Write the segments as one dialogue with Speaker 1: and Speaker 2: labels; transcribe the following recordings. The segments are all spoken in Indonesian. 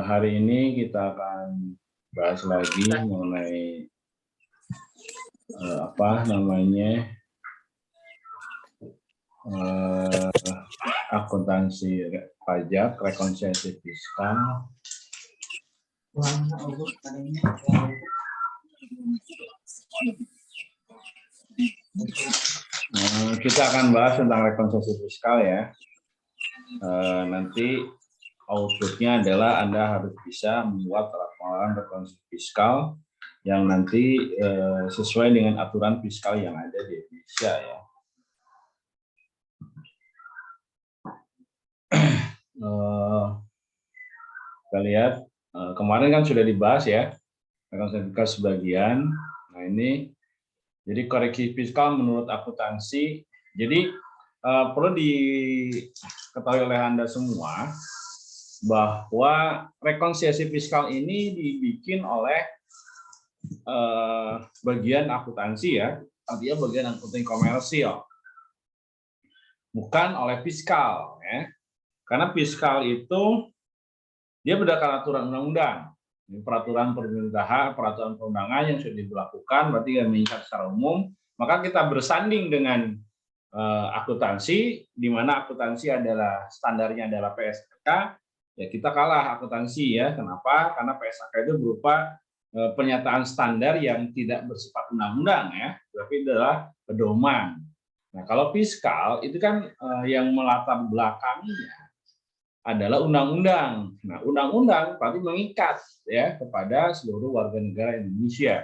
Speaker 1: Hari ini kita akan bahas lagi mengenai akuntansi pajak, rekonsiliasi fiskal. Kita akan bahas tentang rekonsiliasi fiskal ya. Nanti outputnya adalah Anda harus bisa membuat laporan rekonsiliasi fiskal yang nanti sesuai dengan aturan fiskal yang ada di Indonesia ya. Kita lihat kemarin kan sudah dibahas ya rekonsiliasi fiskal sebagian. Nah ini jadi koreksi fiskal menurut akuntansi. Jadi perlu diketahui oleh Anda semua bahwa rekonsiliasi fiskal ini dibikin oleh bagian akuntansi ya, artinya bagian akuntansi komersil, bukan oleh fiskal ya. Karena fiskal itu dia berdasarkan aturan undang-undang, peraturan pemerintahan, peraturan perundangan yang sudah diberlakukan, berarti yang mengikat secara umum. Maka kita bersanding dengan akuntansi, di mana akuntansi adalah standarnya adalah PSAK, ya kita kalah akuntansi ya. Kenapa? Karena PSAK itu berupa pernyataan standar yang tidak bersifat undang-undang ya, tapi adalah pedoman. Nah kalau fiskal itu kan yang melatar belakangnya adalah undang-undang. Nah, undang-undang berarti mengikat ya kepada seluruh warga negara Indonesia.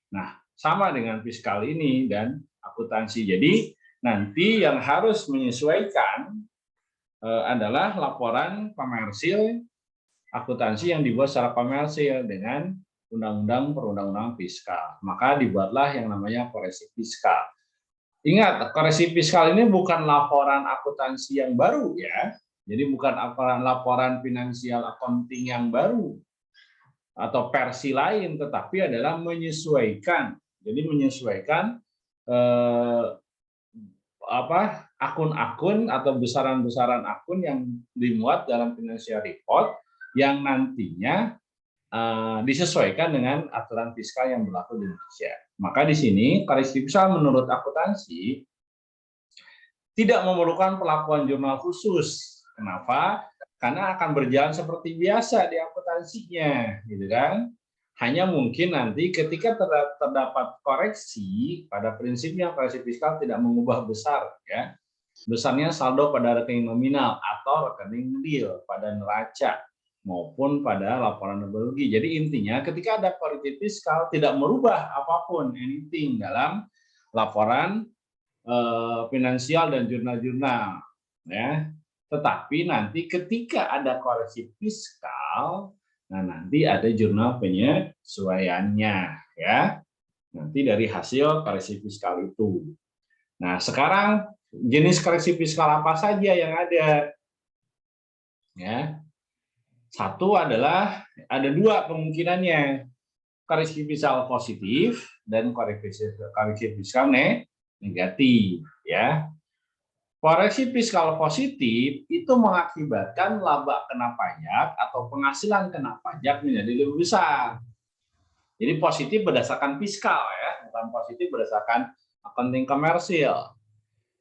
Speaker 1: Nah, sama dengan fiskal ini dan akuntansi. Jadi, nanti yang harus menyesuaikan adalah laporan komersil akuntansi yang dibuat secara komersil dengan undang-undang perundang-undangan fiskal. Maka dibuatlah yang namanya koreksi fiskal. Ingat, koreksi fiskal ini bukan laporan akuntansi yang baru ya. Jadi bukan laporan finansial accounting yang baru atau versi lain, tetapi adalah menyesuaikan. Jadi menyesuaikan akun-akun atau besaran-besaran akun yang dimuat dalam financial report yang nantinya disesuaikan dengan aturan fiskal yang berlaku di Indonesia. Maka di sini koreksi fiskal menurut akuntansi tidak memerlukan pelakuan jurnal khusus. Kenapa? Karena akan berjalan seperti biasa di akuntansinya, gitu kan? Hanya mungkin nanti ketika terdapat koreksi, pada prinsipnya koreksi fiskal tidak mengubah besar, ya. Besarnya saldo pada rekening nominal atau rekening nil pada neraca maupun pada laporan rugi. Jadi intinya ketika ada koreksi fiskal tidak merubah apapun, anything dalam laporan finansial dan jurnal-jurnal, ya. Tetapi nanti ketika ada koreksi fiskal, nah nanti ada jurnal penyesuaiannya ya. Nanti dari hasil koreksi fiskal itu. Nah, sekarang jenis koreksi fiskal apa saja yang ada? Ya. Satu adalah ada dua kemungkinannya. Koreksi fiskal positif dan koreksi fiskal negatif ya. Koreksi fiskal positif itu mengakibatkan laba kena pajak atau penghasilan kena pajak menjadi lebih besar. Jadi positif berdasarkan fiskal ya, bukan positif berdasarkan accounting komersil.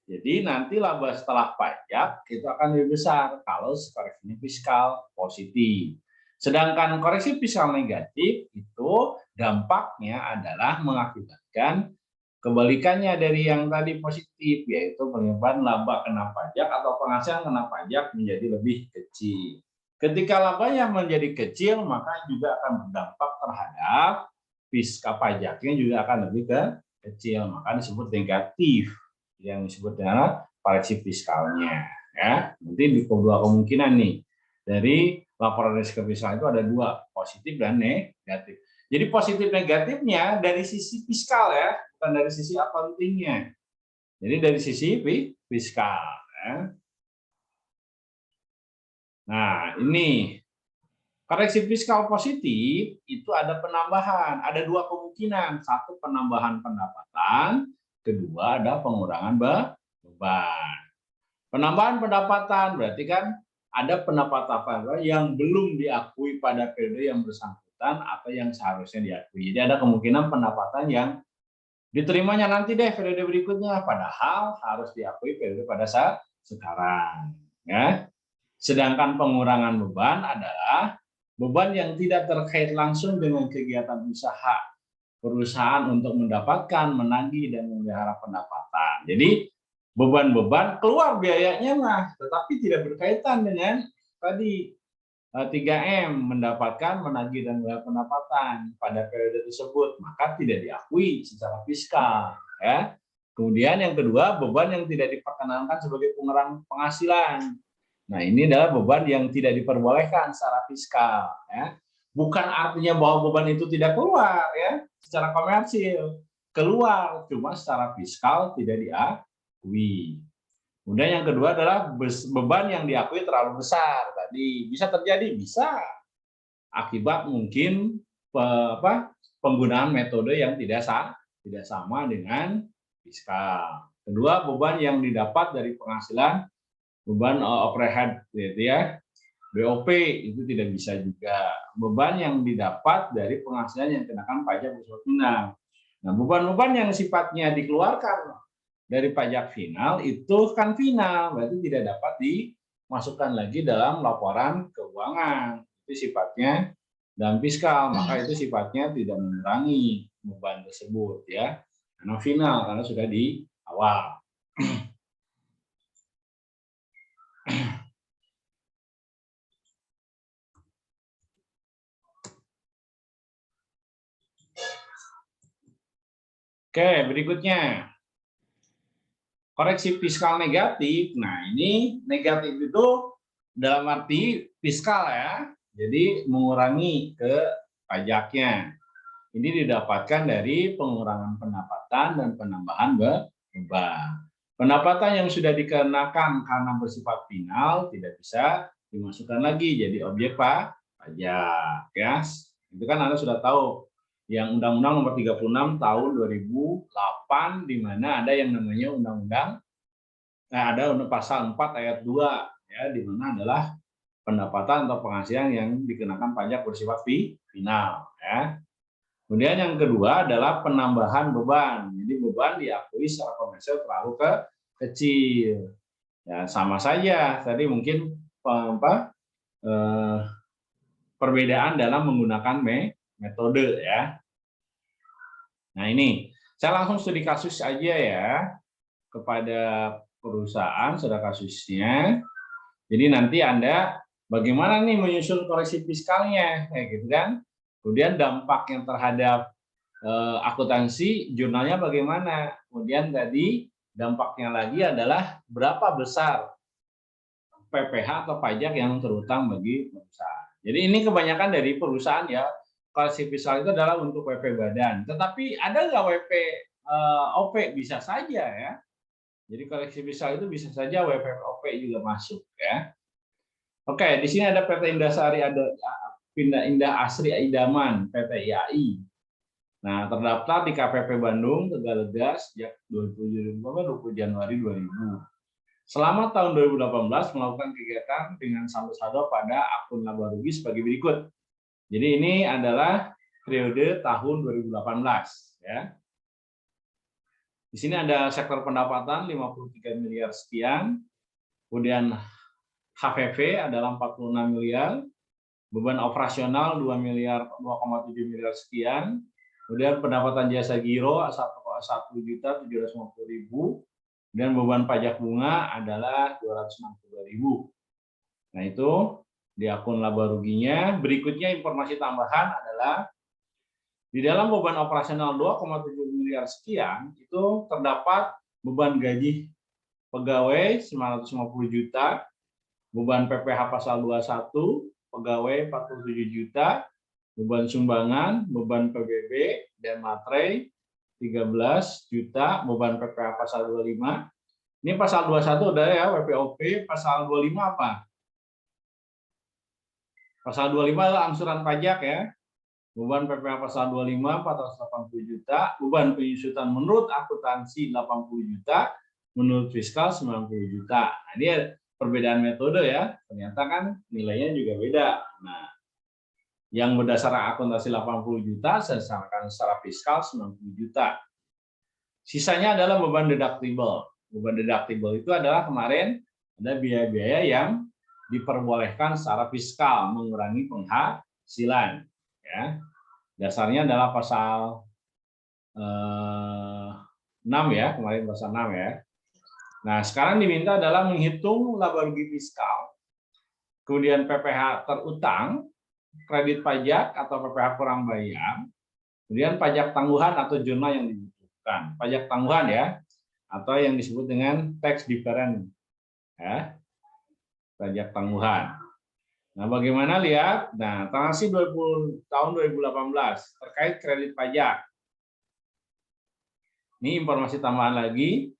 Speaker 1: Jadi nanti laba setelah pajak itu akan lebih besar kalau koreksi fiskal positif. Sedangkan koreksi fiskal negatif itu dampaknya adalah mengakibatkan kebalikannya dari yang tadi positif, yaitu penyebabkan laba kena pajak atau penghasilan kena pajak menjadi lebih kecil. Ketika labanya menjadi kecil, maka juga akan berdampak terhadap fiskal pajaknya juga akan lebih kecil, maka disebut negatif, yang disebut dengan koreksi fiskalnya. Ya, nanti di dua kemungkinan nih dari laporan risiko fiskal itu ada dua, positif dan negatif. Jadi positif negatifnya dari sisi fiskal ya, bukan dari sisi accountingnya. Jadi dari sisi fiskal. Ya. Nah ini koreksi fiskal positif itu ada penambahan, ada dua kemungkinan. Satu penambahan pendapatan, kedua ada pengurangan beban. Penambahan pendapatan berarti kan ada pendapatan yang belum diakui pada periode yang bersangkutan atau yang seharusnya diakui. Jadi ada kemungkinan pendapatan yang diterimanya nanti deh periode berikutnya, padahal harus diakui periode pada saat sekarang. Ya. Sedangkan pengurangan beban adalah beban yang tidak terkait langsung dengan kegiatan usaha perusahaan untuk mendapatkan, menagih, dan memelihara pendapatan. Jadi beban-beban keluar biayanya mah, tetapi tidak berkaitan dengan tadi 3M, mendapatkan, menagih, dan memelihara pendapatan pada periode tersebut, maka tidak diakui secara fiskal. Ya. Kemudian yang kedua, beban yang tidak diperkenankan sebagai pengurangan penghasilan. Nah, ini adalah beban yang tidak diperbolehkan secara fiskal. Ya. Bukan artinya bahwa beban itu tidak keluar, ya, secara komersil. Keluar, cuma secara fiskal tidak diakui. Kemudian yang kedua adalah beban yang diakui terlalu besar. Tadi bisa terjadi, bisa. Akibat mungkin penggunaan metode yang tidak sama dengan fiskal. Kedua, beban yang didapat dari penghasilan, beban overhead, gitu ya, BOP itu tidak bisa juga. Beban yang didapat dari penghasilan yang dikenakan pajak bersifat final. Nah, beban-beban yang sifatnya dikeluarkan dari pajak final itu kan final, berarti tidak dapat dimasukkan lagi dalam laporan keuangan. Itu sifatnya dalam fiskal, maka itu sifatnya tidak mengurangi beban tersebut, ya, karena final, karena sudah di awal. Oke, berikutnya koreksi fiskal negatif. Nah, ini negatif itu dalam arti fiskal, ya, jadi mengurangi ke pajaknya. Ini didapatkan dari pengurangan pendapatan dan penambahan beban. Pendapatan yang sudah dikenakan karena bersifat final tidak bisa dimasukkan lagi jadi objek pajak, ya. Itu kan Anda sudah tahu yang Undang-Undang Nomor 36 Tahun 2008, di mana ada yang namanya ada pasal 4 ayat 2, ya, di mana adalah pendapatan atau penghasilan yang dikenakan pajak bersifat final, ya. Kemudian yang kedua adalah penambahan beban. Jadi beban diakui secara komersial terlalu kecil. Ya, sama saja tadi mungkin perbedaan dalam menggunakan metode, ya. Nah, ini saya langsung studi kasus aja ya kepada perusahaan, sudah kasusnya. Jadi nanti Anda bagaimana nih menyusun koreksi fiskalnya, kayak gitu kan. Kemudian dampaknya terhadap akuntansi jurnalnya bagaimana. Kemudian tadi dampaknya lagi adalah berapa besar PPh atau pajak yang terutang bagi perusahaan. Jadi ini kebanyakan dari perusahaan, ya. Koreksi fiskal itu adalah untuk WP badan. Tetapi ada nggak WP OP? Bisa saja, ya. Jadi koreksi fiskal itu bisa saja WP OP juga masuk, ya. Oke, di sini ada PT Indasari, ada Indah Asri Idaman, PT IAI. Nah, terdaftar di KPP Bandung, Tegalega sejak 20 Januari 2000. Selama tahun 2018 melakukan kegiatan dengan saldo pada akun laba rugi sebagai berikut. Jadi ini adalah periode tahun 2018, ya. Di sini ada sektor pendapatan 53 miliar sekian, kemudian HVV adalah 46 miliar, beban operasional 2,7 miliar sekian, kemudian pendapatan jasa giro 1.750.000, dan beban pajak bunga adalah 262.000. Nah, itu di akun laba ruginya. Berikutnya informasi tambahan adalah di dalam beban operasional 2,7 miliar sekian itu terdapat beban gaji pegawai 950 juta, beban PPh pasal 21 pegawai 47 juta, beban sumbangan, beban PBB dan materai 13 juta, beban PPh pasal 25. Ini pasal 21 udah, ya, WPOP. Pasal 25 apa? Pasal 25 adalah angsuran pajak, ya. Beban PPh pasal 25 480 juta, beban penyusutan menurut akuntansi 80 juta, menurut fiskal 90 juta. Nah, ini perbedaan metode ya, ternyata kan nilainya juga beda. Nah, yang berdasarkan akuntansi 80 juta, sedangkan secara fiskal 90 juta. Sisanya adalah beban deductible. Beban deductible itu adalah kemarin ada biaya-biaya yang diperbolehkan secara fiskal mengurangi penghasilan. Ya. Dasarnya adalah pasal 6 ya, kemarin pasal 6 ya. Nah, sekarang diminta adalah menghitung laba rugi fiskal, kemudian PPh terutang, kredit pajak atau PPh kurang bayar, kemudian pajak tangguhan atau jurnal yang dibutuhkan. Pajak tangguhan ya, atau yang disebut dengan tax difference ya, pajak tangguhan. Nah, bagaimana lihat? Nah, transaksi tahun 2018 terkait kredit pajak. Ini informasi tambahan lagi.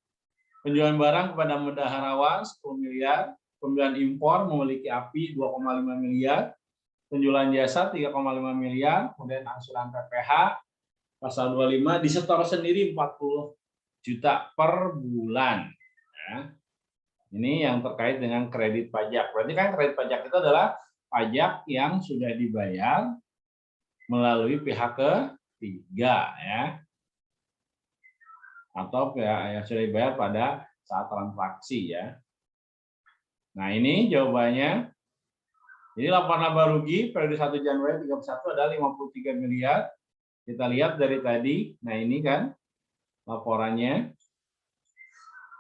Speaker 1: Penjualan barang kepada bendaharawan 10 miliar, pembelian impor memiliki API 2,5 miliar, penjualan jasa 3,5 miliar, kemudian angsuran PPh pasal 25 disetor sendiri 40 juta per bulan. Ya. Ini yang terkait dengan kredit pajak. Berarti kan kredit pajak itu adalah pajak yang sudah dibayar melalui pihak ketiga ya. Atau yang sudah dibayar pada saat transaksi ya. Nah, ini jawabannya. Jadi laporan laba rugi periode 1 Januari 31 adalah 53 miliar. Kita lihat dari tadi. Nah, ini kan laporannya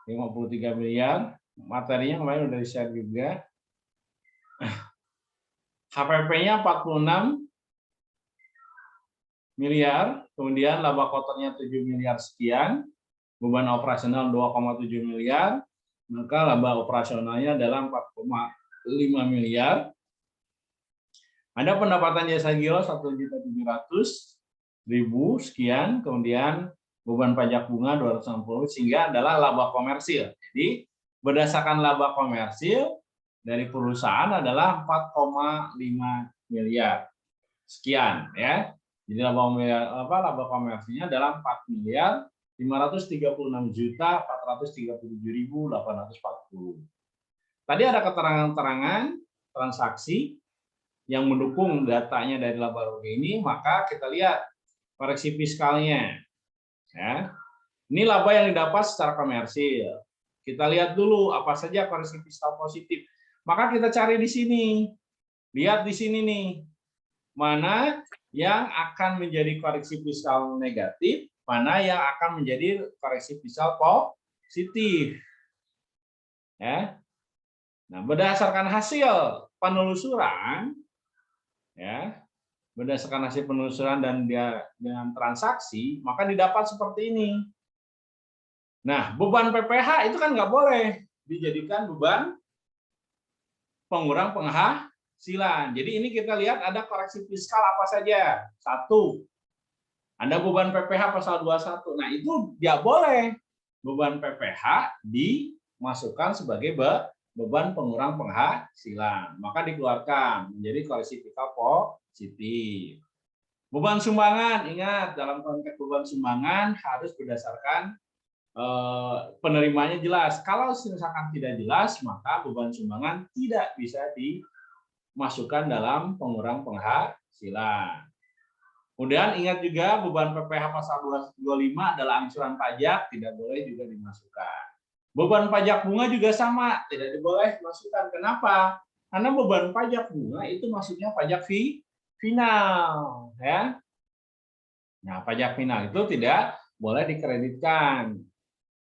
Speaker 1: 53 miliar. Materinya kemarin udah di-share juga. HPP-nya 46 miliar, kemudian laba kotornya 7 miliar sekian. Beban operasional 2,7 miliar, maka laba operasionalnya adalah 4,5 miliar. Ada pendapatan jasa giro 1.700.000 sekian, kemudian beban pajak bunga 260, sehingga adalah laba komersil. Jadi berdasarkan laba komersil dari perusahaan adalah 4,5 miliar sekian ya. Jadi laba komersilnya adalah 4 miliar 536.437.840. Tadi ada keterangan-keterangan transaksi yang mendukung datanya dari laba rugi ini, maka kita lihat koreksi fiskalnya. Ya. Ini laba yang didapat secara komersil. Kita lihat dulu apa saja koreksi fiskal positif. Maka kita cari di sini. Lihat di sini nih. Mana yang akan menjadi koreksi fiskal negatif, mana yang akan menjadi koreksi fiskal positif. Ya. Nah, berdasarkan hasil penelusuran, ya, berdasarkan hasil penelusuran dan dia dengan transaksi, maka didapat seperti ini. Nah, beban PPh itu kan nggak boleh dijadikan beban pengurang penghasilan. Jadi ini kita lihat ada koreksi fiskal apa saja. 1. Ada beban PPh pasal 21. Nah, itu tidak boleh beban PPh dimasukkan sebagai beban pengurang penghasilan. Maka dikeluarkan menjadi koreksi fiskal positif. Beban sumbangan, ingat dalam konteks beban sumbangan harus berdasarkan penerimanya jelas. Kalau misalkan tidak jelas, maka beban sumbangan tidak bisa dimasukkan dalam pengurang penghasilan. Kemudian ingat juga beban PPh pasal 25 adalah angsuran pajak, tidak boleh juga dimasukkan. Beban pajak bunga juga sama, tidak boleh dimasukkan. Kenapa? Karena beban pajak bunga itu maksudnya pajak final, ya. Nah, pajak final itu tidak boleh dikreditkan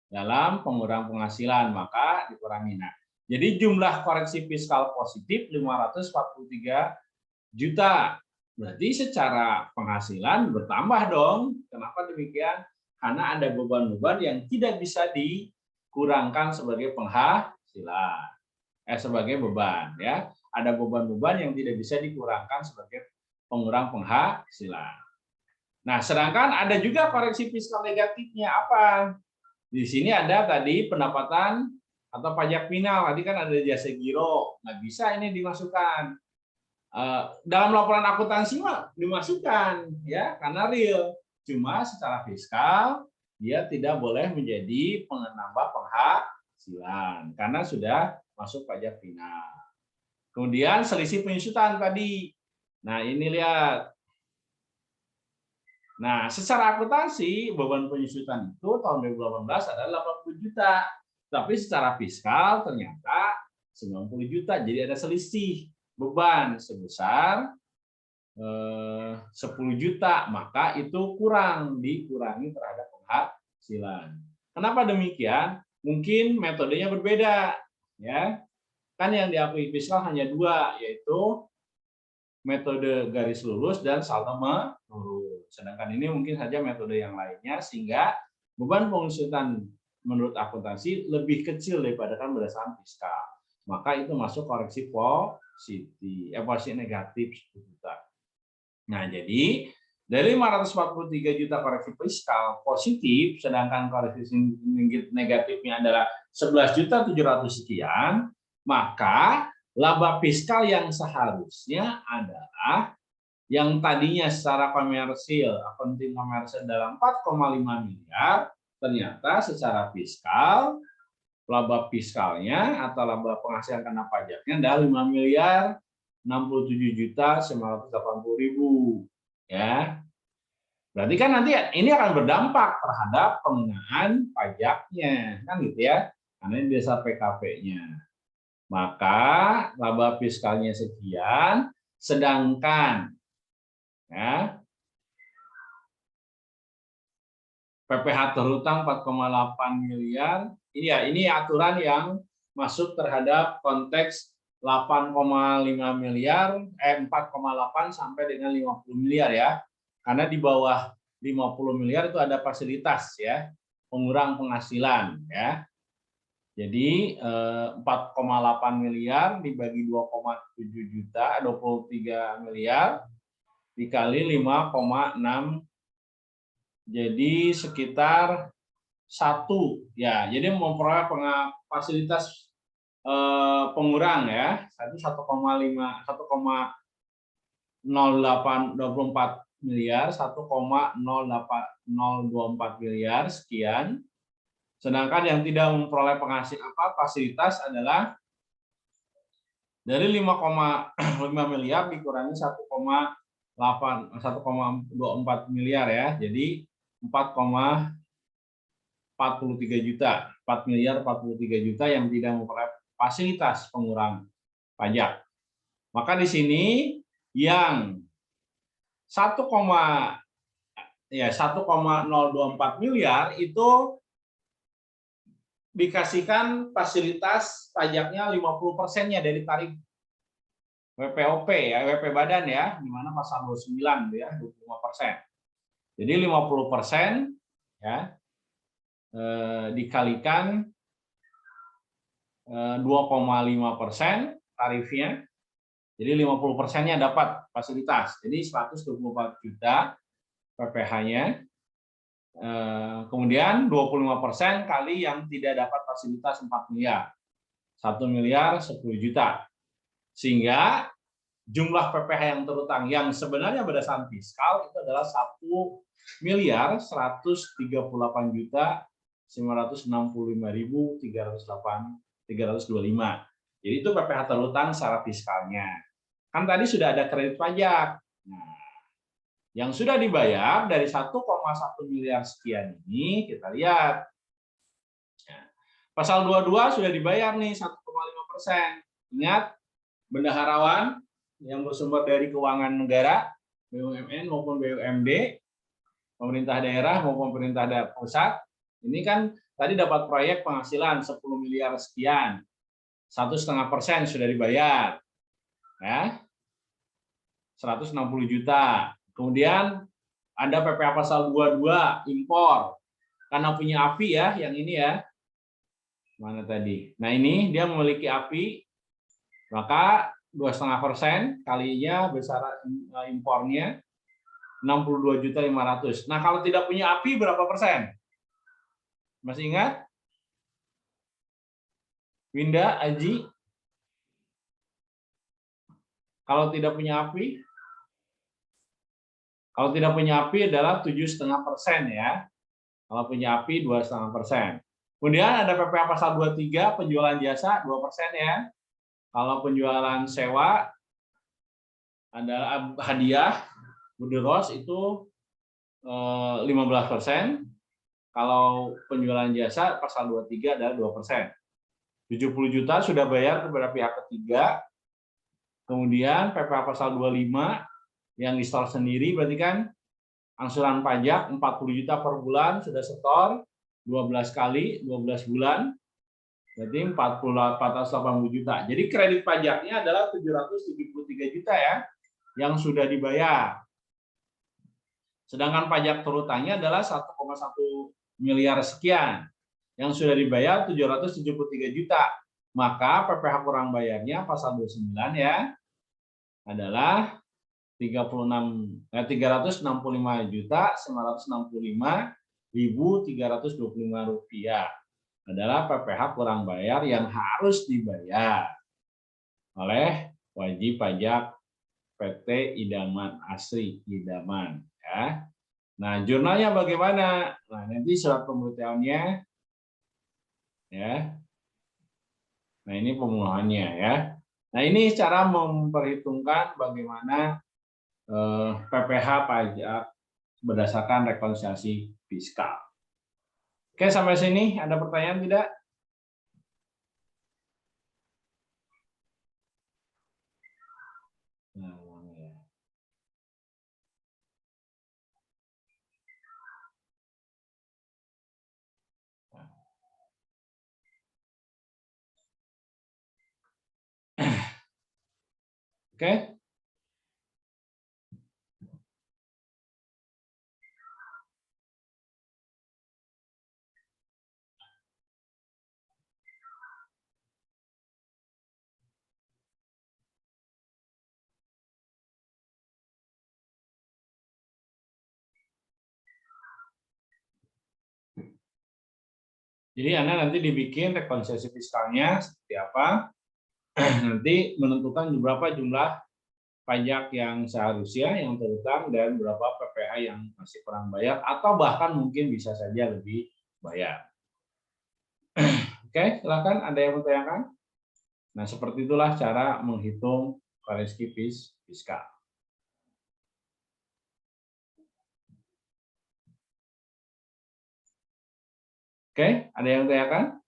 Speaker 1: dalam pengurang penghasilan, maka dikurangi. Nah, jadi jumlah koreksi fiskal positif 543 juta. Berarti secara penghasilan bertambah dong. Kenapa demikian? Karena ada beban-beban yang tidak bisa dikurangkan sebagai penghasilan. Sebagai beban ya. Ada beban-beban yang tidak bisa dikurangkan sebagai pengurang penghasilan. Nah, sedangkan ada juga koreksi fiskal negatifnya apa? Di sini ada tadi pendapatan atau pajak final. Tadi kan ada jasa giro. Nggak bisa ini dimasukkan. Dalam laporan akuntansi mah dimasukkan ya karena real, cuma secara fiskal dia tidak boleh menjadi penambah penghasilan karena sudah masuk pajak final. Kemudian selisih penyusutan tadi. Nah, ini lihat. Nah, secara akuntansi beban penyusutan itu tahun 2018 adalah 80 juta. Tapi secara fiskal ternyata 90 juta. Jadi ada selisih beban sebesar 10 juta, maka itu dikurangi terhadap penghasilan. Kenapa demikian? Mungkin metodenya berbeda, ya. Kan yang diakui fiskal hanya dua, yaitu metode garis lurus dan saldo menurun. Sedangkan ini mungkin saja metode yang lainnya, sehingga beban pengusutan menurut akuntansi lebih kecil daripada kan berdasarkan fiskal. Maka itu masuk koreksi posisi negatif 10 juta. Nah, jadi dari 543 juta koreksi fiskal positif, sedangkan koreksi negatifnya adalah 11.700.000 sekian, maka laba fiskal yang seharusnya adalah yang tadinya secara komersil, accounting komersil dalam 4,5 miliar, ternyata secara fiskal, laba fiskalnya atau laba penghasilan kena pajaknya adalah 5.067.980.000, ya. Berarti kan nanti ini akan berdampak terhadap pengenaan pajaknya, kan gitu ya, karena ini dasar PKP-nya. Maka laba fiskalnya sekian, sedangkan ya, PPH terhutang 4,8 miliar. Ini aturan yang masuk terhadap konteks 8,5 miliar, 4,8 sampai dengan 50 miliar ya. Karena di bawah 50 miliar itu ada fasilitas ya, pengurang penghasilan ya. Jadi 4,8 miliar dibagi 2,7 juta, 23 miliar dikali 5,6, jadi sekitar 1 ya. Jadi memperoleh fasilitas pengurang ya, 1,0824 miliar, 1,024 miliar sekian. Sedangkan yang tidak memperoleh fasilitas adalah dari 5,5 miliar dikurangi 1,24 miliar ya. Jadi 4,43 juta. 4 miliar 43 juta yang tidak memperoleh fasilitas pengurang pajak. Maka di sini yang 1,024 miliar itu dikasihkan fasilitas pajaknya 50%-nya dari tarif WPOP ya, WP badan ya, di mana pasal 29 ya, 25%. Jadi 50% ya dikalikan 2,5% tarifnya. Jadi 50%-nya dapat fasilitas. Jadi 124 juta PPh-nya. Kemudian 25% kali yang tidak dapat fasilitas 4 miliar. 1 miliar 10 juta. Sehingga jumlah PPh yang terutang yang sebenarnya berdasarkan fiskal itu adalah 1.138.965.325. Jadi itu PPh terutang secara fiskalnya. Kan tadi sudah ada kredit pajak. Nah, yang sudah dibayar dari 1,1 miliar sekian ini kita lihat. Pasal 22 sudah dibayar nih 1,5%. Ingat, bendaharawan yang bersumber dari keuangan negara, BUMN maupun BUMD, pemerintah daerah maupun pemerintah pusat, ini kan tadi dapat proyek penghasilan 10 miliar sekian, 1,5% sudah dibayar, ya, 160 juta. Kemudian ada PPh pasal 22 impor, karena punya API ya, yang ini ya, mana tadi? Nah ini dia memiliki API, maka 2,5% kalinya besaran impornya 62.500.000. Nah kalau tidak punya API berapa persen? Masih ingat? Winda, Aji? Kalau tidak punya API? Kalau tidak punya API adalah 7,5% ya. Kalau punya API 2,5%. Kemudian ada PPh pasal 23 penjualan jasa 2% ya. Kalau penjualan sewa ada hadiah Buderos itu 15%. Kalau penjualan jasa pasal 23 adalah 2%. 70 juta sudah bayar kepada pihak ketiga. Kemudian PPh pasal 25 yang di store sendiri berarti kan angsuran pajak 40 juta per bulan sudah setor 12 kali 12 bulan berarti 480 juta. Jadi kredit pajaknya adalah 773 juta ya yang sudah dibayar. Sedangkan pajak turutangnya adalah 1,1 miliar sekian yang sudah dibayar 773 juta. Maka PPh kurang bayarnya pasal 29 ya adalah 365 juta 965.325 rupiah adalah PPh kurang bayar yang harus dibayar oleh wajib pajak PT Idaman Asri Idaman ya. Nah, jurnalnya bagaimana? Nah, nanti surat pemberitahuannya ya. Nah, ini pemenuhannya ya. Nah, ini cara memperhitungkan bagaimana PPh pajak berdasarkan rekonsiliasi fiskal. Oke, sampai sini ada pertanyaan tidak? Nah, ya. Oke. Jadi Anda nanti dibikin rekonsiliasi fiskalnya seperti apa, nanti menentukan berapa jumlah pajak yang seharusnya yang terutang dan berapa PPh yang masih kurang bayar atau bahkan mungkin bisa saja lebih bayar. Oke, silakan ada yang bertanyakan? Nah, seperti itulah cara menghitung variasi fiskal. Oke, ada yang bertanyakan?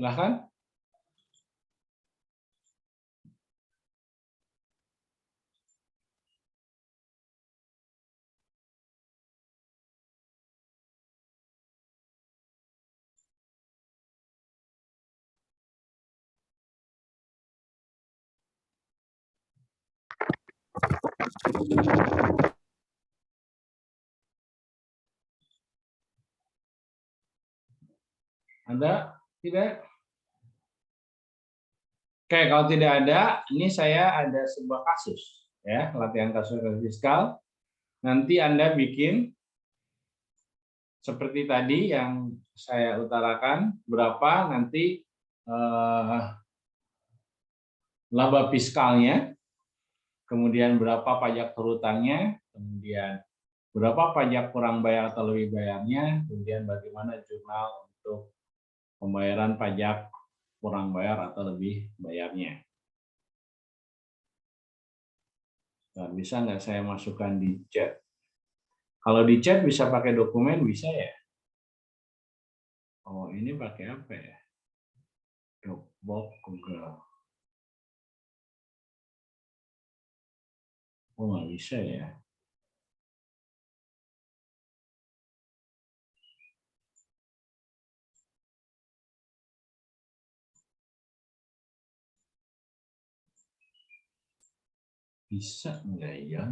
Speaker 1: Silahkan. Ada? Tidak? Oke, kalau tidak ada, ini saya ada sebuah kasus, ya, latihan kasus fiskal. Nanti Anda bikin seperti tadi yang saya utarakan, berapa nanti laba fiskalnya, kemudian berapa pajak terutangnya, kemudian berapa pajak kurang bayar atau lebih bayarnya, kemudian bagaimana jurnal untuk pembayaran pajak kurang bayar atau lebih bayarnya. Nah, bisa nggak saya masukkan di chat? Kalau di chat bisa pakai dokumen, bisa ya? Oh, ini pakai apa ya? Dropbox, Google. Oh, nggak bisa ya? Bisa nggak ya?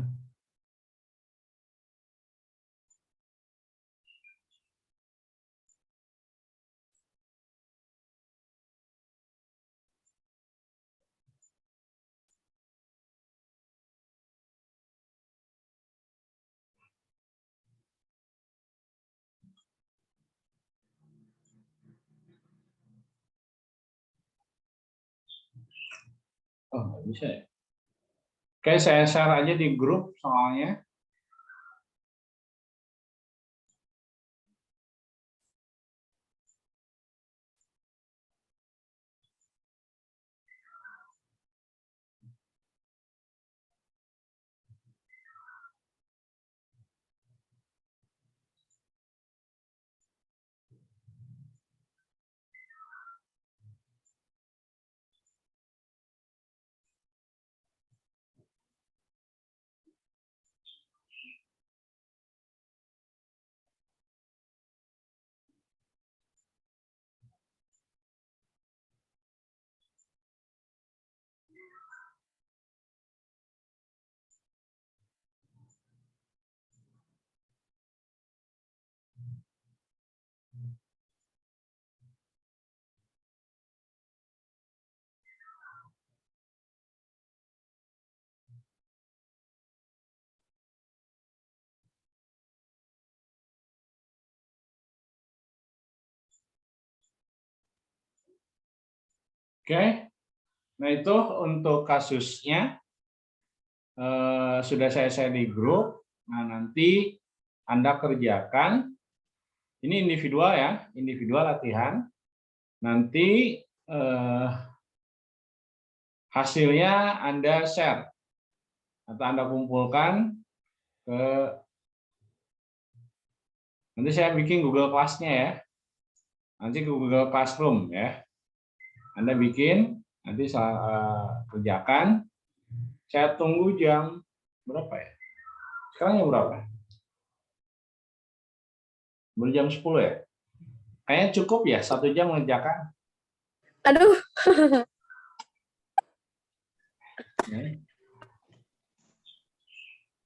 Speaker 1: Oh, nggak bisa ya. Oke, saya share aja di grup soalnya. Oke, nah itu untuk kasusnya sudah saya share di grup. Nah, nanti Anda kerjakan. Ini individual ya, individual latihan. Nanti hasilnya Anda share atau Anda kumpulkan ke, nanti saya bikin Google Class-nya ya. Nanti ke Google Classroom ya. Anda bikin, nanti saya kerjakan. Saya tunggu jam berapa ya? Sekarang jam berapa? Baru jam 10 ya? Kayaknya cukup ya, 1 jam mengerjakan.
Speaker 2: Aduh.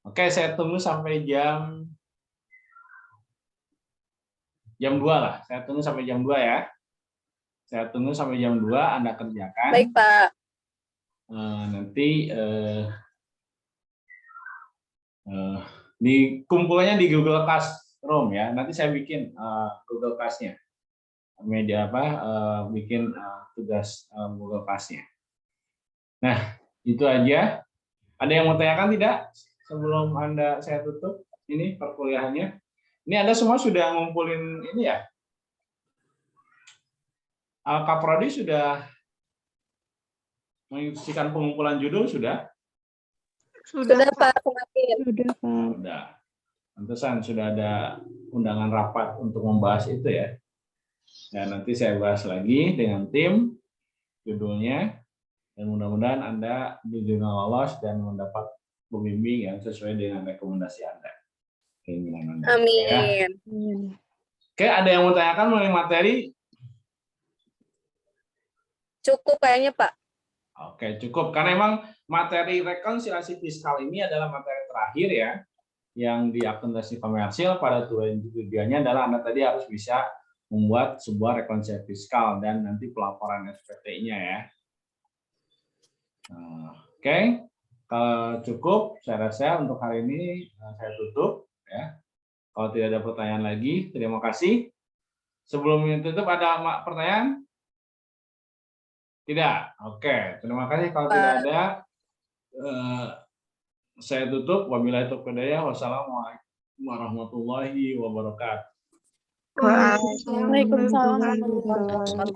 Speaker 1: Oke, saya tunggu sampai jam 2 lah. Saya tunggu sampai jam 2 ya. Saya tunggu sampai jam 2 Anda kerjakan.
Speaker 2: Baik, Pak.
Speaker 1: Nanti kumpulnya di Google Classroom ya. Nanti saya bikin Google Class-nya. Media apa? Bikin tugas Google Class-nya. Nah, itu aja. Ada yang mau tanyakan tidak sebelum saya tutup ini perkuliahannya? Ini Anda semua sudah ngumpulin ini ya? Kaprodi sudah menginstruksikan pengumpulan judul sudah?
Speaker 2: Sudah Pak, kemarin.
Speaker 3: Sudah, Pak.
Speaker 1: Sudah. Pantesan sudah ada undangan rapat untuk membahas itu ya. Dan nanti saya bahas lagi dengan tim judulnya, dan mudah-mudahan Anda dibina lolos dan mendapat pembimbing yang sesuai dengan rekomendasi Anda. Keinginan Anda.
Speaker 2: Amin.
Speaker 1: Ya. Oke, ada yang mau tanyakan mengenai materi?
Speaker 2: Cukup kayaknya, Pak.
Speaker 1: Oke, cukup. Karena memang materi rekonsiliasi fiskal ini adalah materi terakhir ya, yang di akuntansi komersil. Pada tujuannya adalah Anda tadi harus bisa membuat sebuah rekonsiliasi fiskal dan nanti pelaporan SPT-nya ya. Oke, kalau cukup, saya rasa untuk hari ini saya tutup ya. Kalau tidak ada pertanyaan lagi, terima kasih. Sebelum tutup, ada pertanyaan? Tidak. Oke, terima kasih. Kalau tidak ada, saya tutup. Wabillahi taufiq wal hidayah. Wassalamualaikum warahmatullahi wabarakatuh.
Speaker 3: Waalaikumsalam warahmatullahi wabarakatuh.